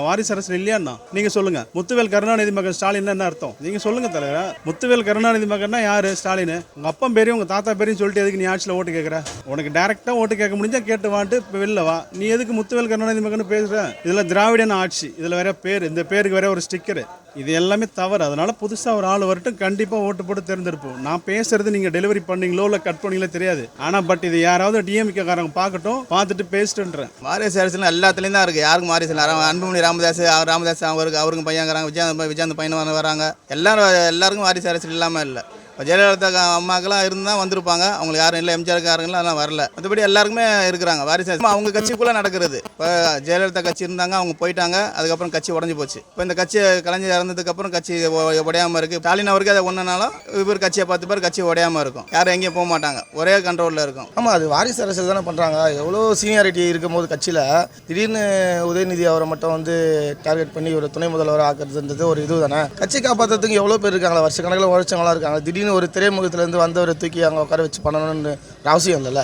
வாரிசு அரசியல் இல்லையாண்ணா நீங்க சொல்லுங்க. முத்துவேல் கருணாநிதி மகன் ஸ்டாலின் என்ன அர்த்தம் நீங்க சொல்லுங்க தலைவரா. முத்துவேல் கருணாநிதி மகன்னா யாரு ஸ்டாலின்? உங்க அப்பா பேரையும் உங்க தாத்தா பேரையும் சொல்லிட்டு எதுக்கு நீ ஆட்சியில் ஓட்டு கேட்கற? உனக்கு டைரக்டா ஓட்டு கேட்க முடிஞ்சா கேட்டு வாட்டு வெளில வா. நீ எதுக்கு முத்துவேல் கருணாநிதி மகன் பேசுற? இதுல திராவிடன் ஆட்சி, இதுல வேற பேர், இந்த பேருக்கு வேற ஒரு ஸ்டிக்கர், இது எல்லாமே தவறு. அதனால புதுசா ஒரு ஆள் வரட்டும், கண்டிப்பா ஓட்டு போட்டு தேர்ந்தெடுப்போம். நான் பேசுறது நீங்க டெலிவரி பண்ணீங்களோ இல்ல கட் பண்ணீங்களோ தெரியாது. ஆனா பட் இது யாராவது டிஎம்கே காரங்க பார்க்கட்டும், பார்த்துட்டு பேசிட்டுன்றேன். வாரிசு அரசியல் எல்லாத்துலேயும் தான் இருக்குது. யாருக்கும் வாரிசு இல்லை. அன்புமணி ராமதாஸ் அவருக்கும் பையங்கிறாங்க, விஜயகாந்த் பையன் வராங்க. எல்லாருக்கும் வாரிசு அரசியல் இல்லாமல் இல்லை. இப்போ ஜெயலலிதா அம்மாக்கெல்லாம் இருந்தால் வந்திருப்பாங்க, அவங்களுக்கு யாரும் இல்லை. எம்ஜிஆர்காரங்களாம் அதெல்லாம் வரல. மற்றபடி எல்லாருக்குமே இருக்கிறாங்க வாரிசு. அவங்க கட்சிக்குள்ளே நடக்கிறது. இப்போ ஜெயலலிதா கட்சி இருந்தாங்க, அவங்க போயிட்டாங்க, அதுக்கப்புறம் கட்சி உடஞ்சி போச்சு. இப்போ இந்த கட்சி கலைஞர் இறந்ததுக்கப்புறம் கட்சி உடையாமல் இருக்குது. ஸ்டாலின் அவருக்கு அதை ஒன்றுனாலும் இவர் கட்சியை 10 பேர் கட்சி உடையாமல் இருக்கும். யாரும் எங்கேயும் போக மாட்டாங்க, ஒரே கண்ட்ரோலில் இருக்கும். ஆமாம், அது வாரிசு அரசியல் தானே பண்ணுறாங்க. எவ்வளோ சீனியாரிட்டி இருக்கும் போது கட்சியில் திடீர்னு உதயநிதி அவரை மட்டும் வந்து டார்கெட் பண்ணி ஒரு துணை முதல்வர் ஆக்குறதுன்றது ஒரு இது தானே. கட்சி காப்பாற்றுறதுக்கு எவ்வளோ பேர் இருக்காங்களா, வருஷ கணக்கில் உழைச்சவங்களாம் இருக்காங்க. திடீர்னு ஒரு திரைமுகத்திலேருந்து வந்தவரை தூக்கி அங்கே உட்கார வச்சு பண்ணணும்னு அவசியம் இல்லைல்ல.